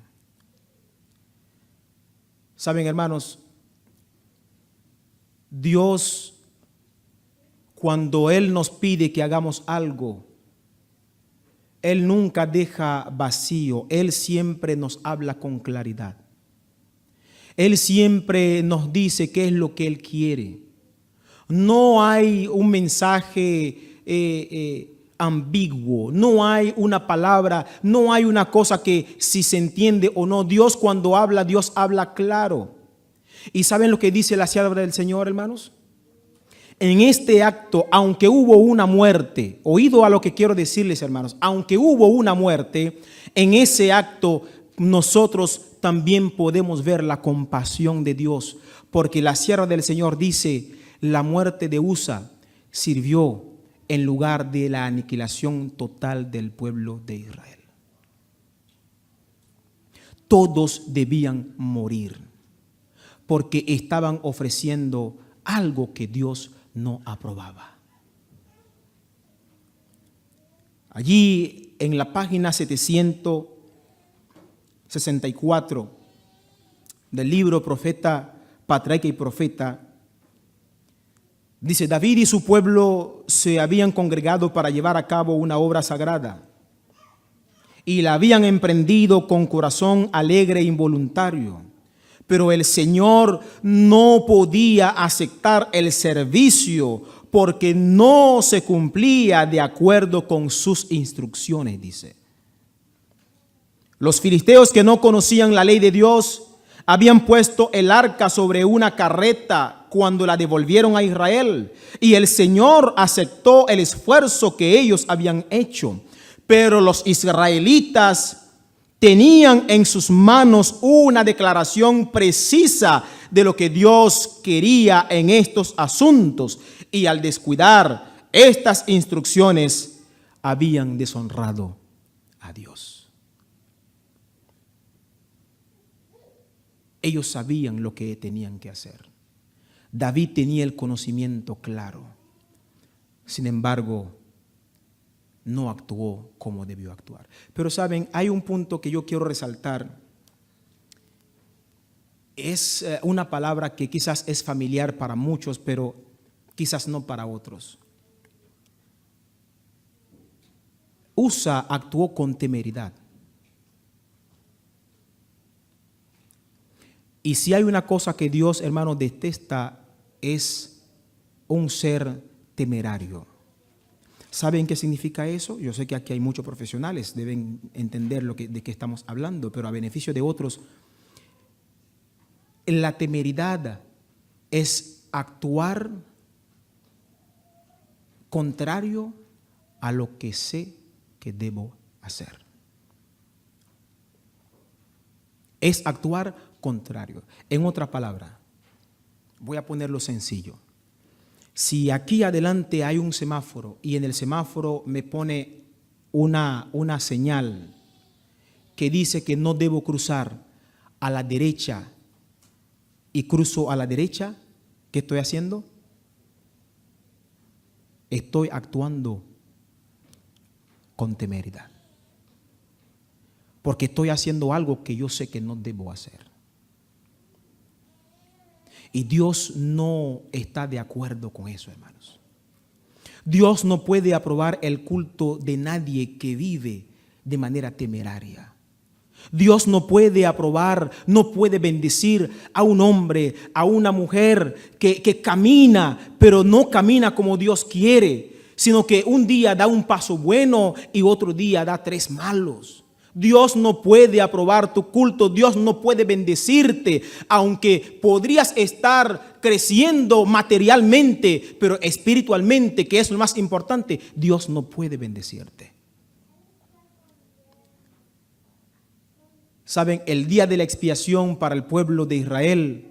Saben, hermanos, Dios, cuando Él nos pide que hagamos algo, Él nunca deja vacío. Él siempre nos habla con claridad. Él siempre nos dice qué es lo que Él quiere. No hay un mensaje ambiguo, no hay una palabra, no hay una cosa que si se entiende o no. Dios cuando habla, Dios habla claro. ¿Y saben lo que dice la sierva del Señor, hermanos? En este acto, aunque hubo una muerte, oído a lo que quiero decirles, hermanos, aunque hubo una muerte, en ese acto nosotros también podemos ver la compasión de Dios, porque la sierva del Señor dice, la muerte de Usa sirvió en lugar de la aniquilación total del pueblo de Israel. Todos debían morir porque estaban ofreciendo algo que Dios no aprobaba. Allí en la página 764 del libro Profeta, Patriarca y Profeta, dice, David y su pueblo se habían congregado para llevar a cabo una obra sagrada y la habían emprendido con corazón alegre e involuntario. Pero el Señor no podía aceptar el servicio porque no se cumplía de acuerdo con sus instrucciones, dice. Los filisteos que no conocían la ley de Dios habían puesto el arca sobre una carreta cuando la devolvieron a Israel, y el Señor aceptó el esfuerzo que ellos habían hecho. Pero los israelitas tenían en sus manos una declaración precisa de lo que Dios quería en estos asuntos, y al descuidar estas instrucciones habían deshonrado a Dios. Ellos sabían lo que tenían que hacer. David tenía el conocimiento claro. Sin embargo, no actuó como debió actuar. Pero saben, hay un punto que yo quiero resaltar. Es una palabra que quizás es familiar para muchos, pero quizás no para otros. Usa actuó con temeridad. Y si hay una cosa que Dios, hermano, detesta, es un ser temerario. ¿Saben qué significa eso? Yo sé que aquí hay muchos profesionales, deben entender de qué estamos hablando, pero a beneficio de otros, la temeridad es actuar contrario a lo que sé que debo hacer. Es actuar contrario. En otra palabra, voy a ponerlo sencillo. Si aquí adelante hay un semáforo y en el semáforo me pone una señal que dice que no debo cruzar a la derecha y cruzo a la derecha, ¿qué estoy haciendo? Estoy actuando con temeridad. Porque estoy haciendo algo que yo sé que no debo hacer. Y Dios no está de acuerdo con eso, hermanos. Dios no puede aprobar el culto de nadie que vive de manera temeraria. Dios no puede aprobar, no puede bendecir a un hombre, a una mujer que camina, pero no camina como Dios quiere, sino que un día da un paso bueno y otro día da 3 malos. Dios no puede aprobar tu culto, Dios no puede bendecirte, aunque podrías estar creciendo materialmente, pero espiritualmente, que es lo más importante, Dios no puede bendecirte. Saben, el día de la expiación para el pueblo de Israel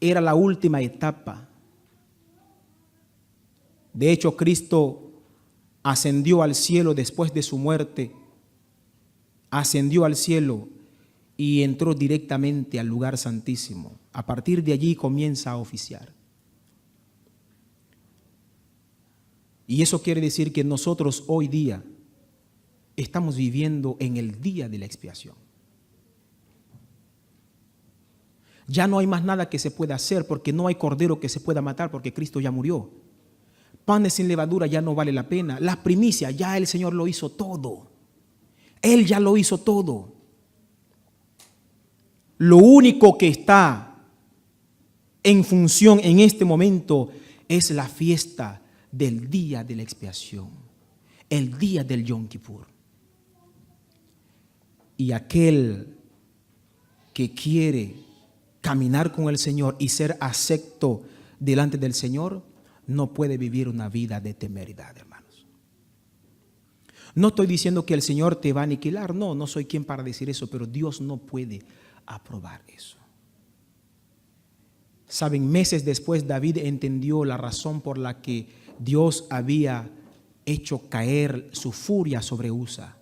era la última etapa. De hecho, Cristo ascendió al cielo después de su muerte. Ascendió al cielo y entró directamente al lugar santísimo. A partir de allí comienza a oficiar. Y eso quiere decir que nosotros hoy día estamos viviendo en el día de la expiación. Ya no hay más nada que se pueda hacer porque no hay cordero que se pueda matar porque Cristo ya murió. Panes sin levadura ya no vale la pena. Las primicias, ya el Señor lo hizo todo. Él ya lo hizo todo. Lo único que está en función en este momento es la fiesta del día de la expiación, el día del Yom Kippur. Y aquel que quiere caminar con el Señor y ser acepto delante del Señor, no puede vivir una vida de temeridad, hermanos. No estoy diciendo que el Señor te va a aniquilar, no soy quien para decir eso, pero Dios no puede aprobar eso. Saben, meses después David entendió la razón por la que Dios había hecho caer su furia sobre Usa.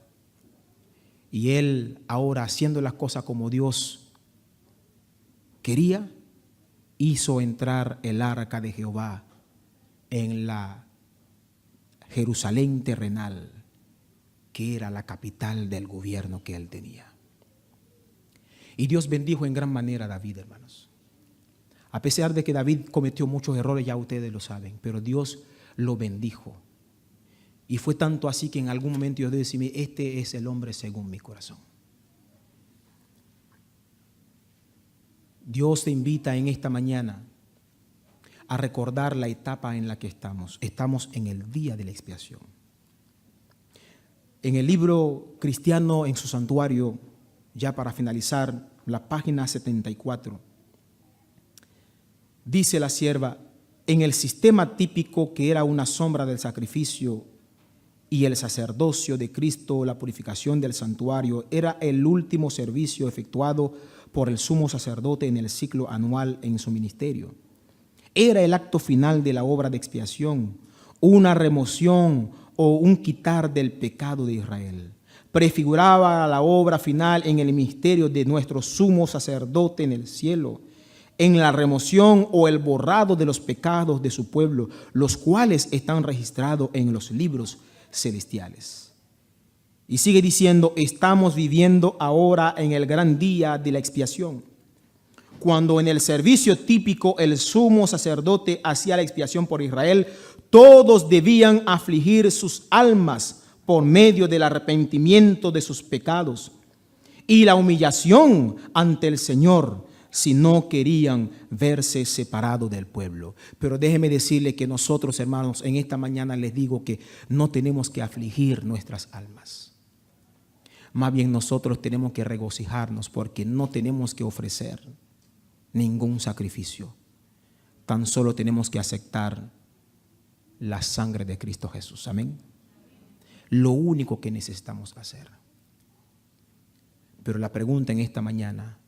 Y él ahora, haciendo las cosas como Dios quería, hizo entrar el arca de Jehová en la Jerusalén terrenal, que era la capital del gobierno que él tenía. Y Dios bendijo en gran manera a David, hermanos. A pesar de que David cometió muchos errores, ya ustedes lo saben, pero Dios lo bendijo. Y fue tanto así que en algún momento yo decidí, este es el hombre según mi corazón. Dios te invita en esta mañana a recordar la etapa en la que estamos. Estamos en el día de la expiación. En el libro Cristiano en su Santuario, ya para finalizar, la página 74, dice la sierva, en el sistema típico que era una sombra del sacrificio y el sacerdocio de Cristo, la purificación del santuario era el último servicio efectuado por el sumo sacerdote en el ciclo anual en su ministerio. Era el acto final de la obra de expiación, una remoción o un quitar del pecado de Israel. prefiguraba la obra final en el misterio de nuestro sumo sacerdote en el cielo, en la remoción o el borrado de los pecados de su pueblo, los cuales están registrados en los libros celestiales. Y sigue diciendo, estamos viviendo ahora en el gran día de la expiación, cuando en el servicio típico el sumo sacerdote hacía la expiación por Israel, todos debían afligir sus almas por medio del arrepentimiento de sus pecados y la humillación ante el Señor, si no querían verse separados del pueblo. Pero déjeme decirle que nosotros, hermanos, en esta mañana les digo que no tenemos que afligir nuestras almas. Más bien nosotros tenemos que regocijarnos porque no tenemos que ofrecer ningún sacrificio. Tan solo tenemos que aceptar la sangre de Cristo Jesús. Amén. Lo único que necesitamos hacer. Pero la pregunta en esta mañana,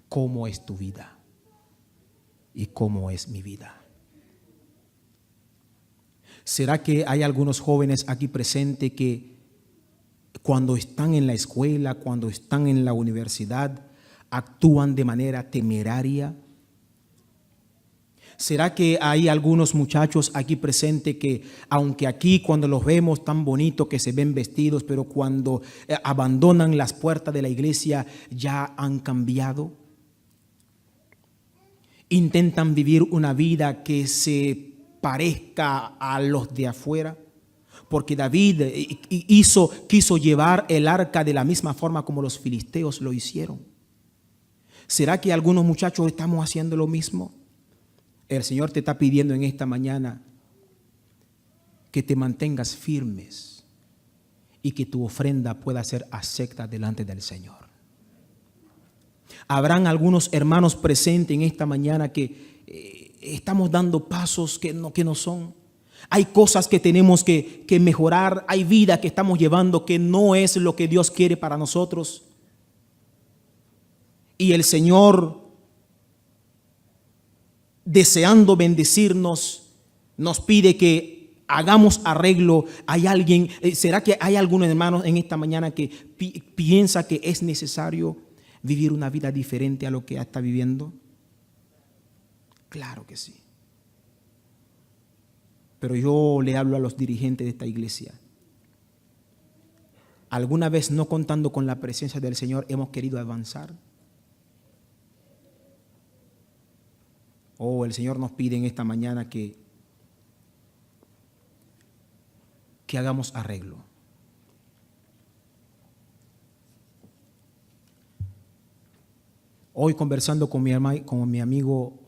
¿cómo es tu vida? ¿Y cómo es mi vida? ¿Será que hay algunos jóvenes aquí presentes que cuando están en la escuela, cuando están en la universidad, actúan de manera temeraria? ¿Será que hay algunos muchachos aquí presentes que, aunque aquí cuando los vemos tan bonitos que se ven vestidos, pero cuando abandonan las puertas de la iglesia ya han cambiado? Intentan vivir una vida que se parezca a los de afuera, porque David quiso llevar el arca de la misma forma como los filisteos lo hicieron. ¿Será que algunos muchachos estamos haciendo lo mismo? El Señor te está pidiendo en esta mañana que te mantengas firmes y que tu ofrenda pueda ser acepta delante del Señor. Habrán algunos hermanos presentes en esta mañana que estamos dando pasos que no son. Hay cosas que tenemos que mejorar. Hay vida que estamos llevando que no es lo que Dios quiere para nosotros. Y el Señor, deseando bendecirnos, nos pide que hagamos arreglo. ¿Hay alguien? ¿Será que hay algunos hermanos en esta mañana que piensa que es necesario vivir una vida diferente a lo que está viviendo? Claro que sí. Pero yo le hablo a los dirigentes de esta iglesia. ¿Alguna vez, no contando con la presencia del Señor, hemos querido avanzar? El Señor nos pide en esta mañana que hagamos arreglo. Hoy, conversando con mi amigo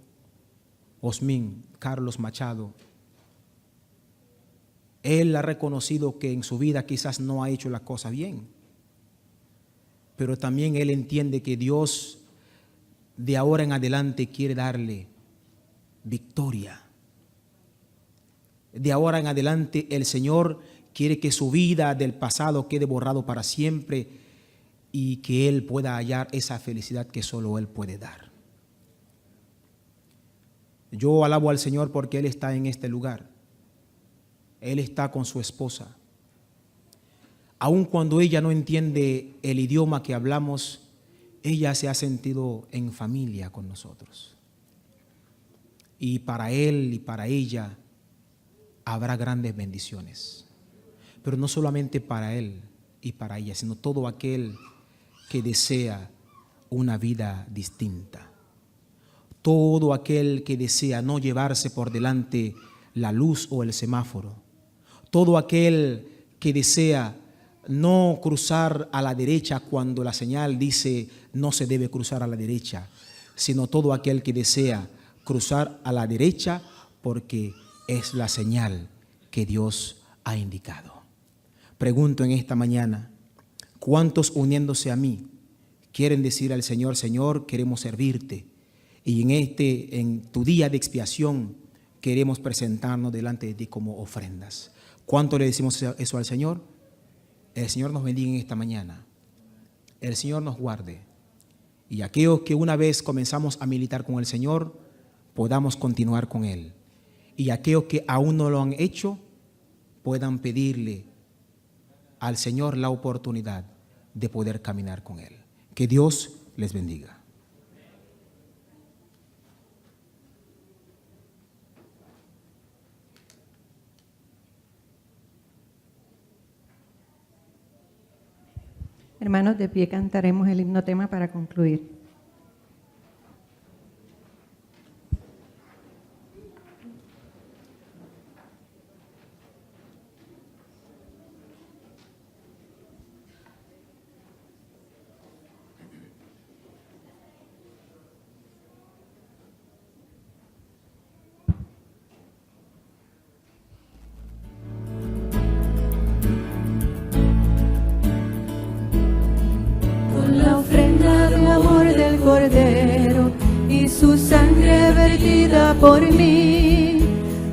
Osmin Carlos Machado, él ha reconocido que en su vida quizás no ha hecho las cosas bien, pero también él entiende que Dios de ahora en adelante quiere darle victoria. De ahora en adelante el Señor quiere que su vida del pasado quede borrado para siempre y que él pueda hallar esa felicidad que solo él puede dar. Yo alabo al Señor porque él está en este lugar. Él está con su esposa. Aun cuando ella no entiende el idioma que hablamos, ella se ha sentido en familia con nosotros. Y para él y para ella habrá grandes bendiciones. Pero no solamente para él y para ella, sino todo aquel que desea una vida distinta. Todo aquel que desea no llevarse por delante la luz o el semáforo. Todo aquel que desea no cruzar a la derecha cuando la señal dice no se debe cruzar a la derecha, sino todo aquel que desea cruzar a la derecha porque es la señal que Dios ha indicado. Pregunto en esta mañana, ¿cuántos uniéndose a mí quieren decir al Señor, Señor, queremos servirte? Y en tu día de expiación queremos presentarnos delante de ti como ofrendas. ¿Cuánto le decimos eso al Señor? El Señor nos bendiga en esta mañana. El Señor nos guarde. Y aquellos que una vez comenzamos a militar con el Señor, podamos continuar con Él. Y aquellos que aún no lo han hecho, puedan pedirle al Señor la oportunidad de poder caminar con Él. Que Dios les bendiga. Hermanos, de pie cantaremos el himno tema para concluir. Cordero y su sangre vertida por mí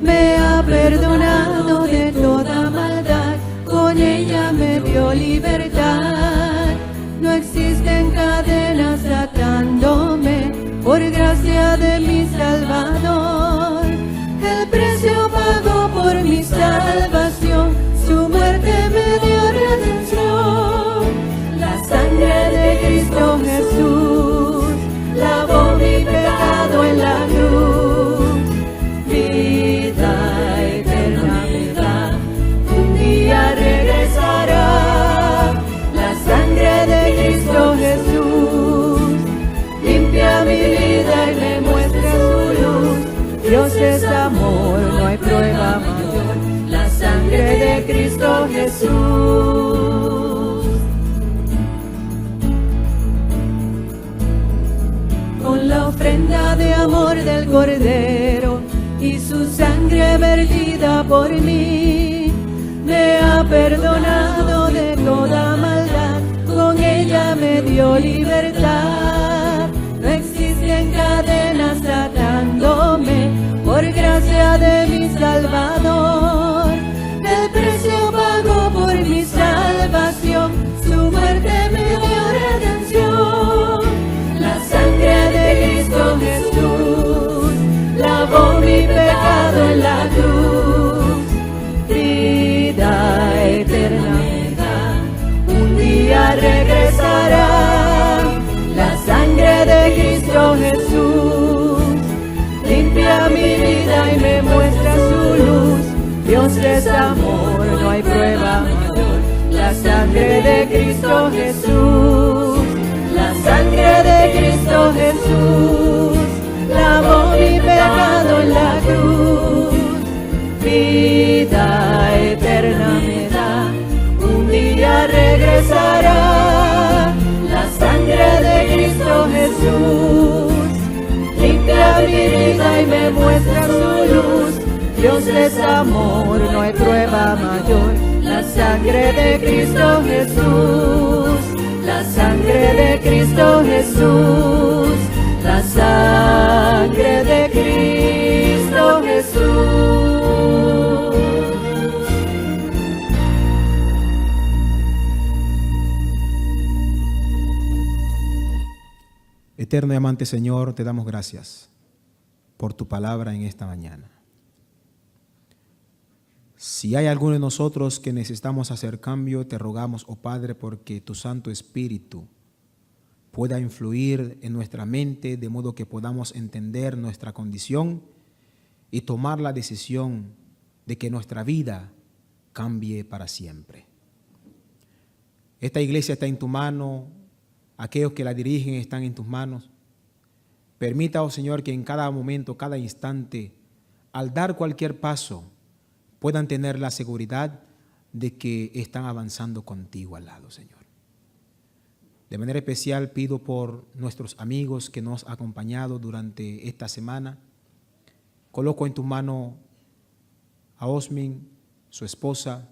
me ha perdonado de toda maldad, con ella me dio libertad. No existen cadenas atándome, por gracia de mi Salvador. El precio pagó por mi salvación, su muerte me dio redención. La sangre de Cristo Jesús lavó mi pecado en la cruz. Vida eterna me da, un día regresará. La sangre de Cristo Jesús limpia mi vida y me muestra su luz. Dios es amor, no hay prueba mayor. La sangre de Cristo Jesús. Con la ofrenda de amor del Cordero y su sangre vertida por mí, me ha perdonado de toda maldad, con ella me dio libertad. No existen cadenas atándome, por gracia de mi Salvador. El precio pagó por mi salvación, su muerte me dio redención. La sangre de Cristo Jesús lavó mi pecado en la cruz. Vida eterna me da, un día regresará. La sangre de Cristo Jesús limpia mi vida y me muestra su luz. Dios es amor, no hay prueba mayor. La sangre de Cristo Jesús, la sangre de Cristo Jesús lavó mi pecado en la cruz. Vida eterna me da, un día regresará. La sangre de Cristo Jesús limpia mi vida y me muestra su luz. Dios es amor, no hay prueba mayor. La sangre de Cristo Jesús, la sangre de Cristo Jesús, la sangre de Cristo Jesús. Eterno y amante Señor, te damos gracias por tu palabra en esta mañana. Si hay alguno de nosotros que necesitamos hacer cambio, te rogamos, oh Padre, porque tu Santo Espíritu pueda influir en nuestra mente de modo que podamos entender nuestra condición y tomar la decisión de que nuestra vida cambie para siempre. Esta iglesia está en tu mano, aquellos que la dirigen están en tus manos. Permita, oh Señor, que en cada momento, cada instante, al dar cualquier paso, puedan tener la seguridad de que están avanzando contigo al lado, Señor. De manera especial pido por nuestros amigos que nos han acompañado durante esta semana. Coloco en tu mano a Osmin, su esposa,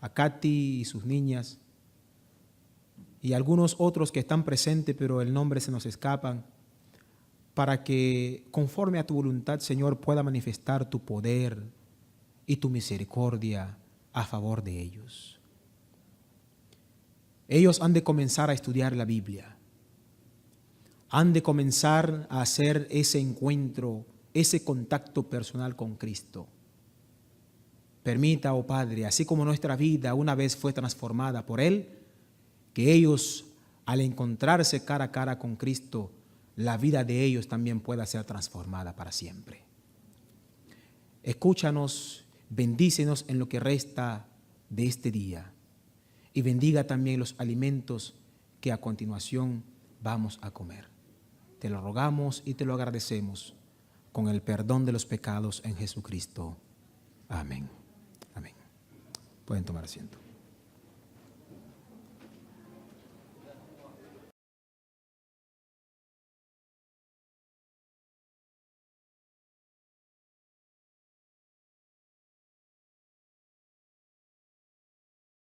a Katy y sus niñas, y algunos otros que están presentes, pero el nombre se nos escapan, para que conforme a tu voluntad, Señor, pueda manifestar tu poder y tu misericordia a favor de ellos. Ellos han de comenzar a estudiar la Biblia, han de comenzar a hacer ese encuentro, ese contacto personal con Cristo. permita, oh Padre, así como nuestra vida una vez fue transformada por Él, que ellos, al encontrarse cara a cara con Cristo, la vida de ellos también pueda ser transformada para siempre. Escúchanos, bendícenos en lo que resta de este día y bendiga también los alimentos que a continuación vamos a comer. Te lo rogamos y te lo agradecemos con el perdón de los pecados en Jesucristo. Amén. Amén. Pueden tomar asiento.